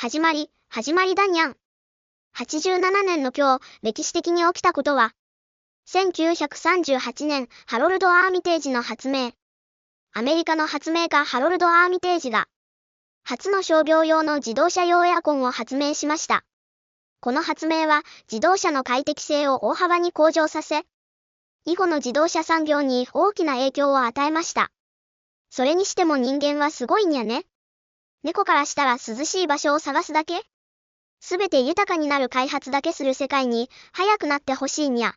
始まりだにゃん。87年の今日、歴史的に起きたことは、1938年、ハロルド・アーミテージの発明。アメリカの発明家ハロルド・アーミテージが、初の商業用の自動車用エアコンを発明しました。この発明は、自動車の快適性を大幅に向上させ、以後の自動車産業に大きな影響を与えました。それにしても人間はすごいにゃね。猫からしたら涼しい場所を探すだけ？すべて豊かになる開発だけする世界に早くなってほしいにゃ。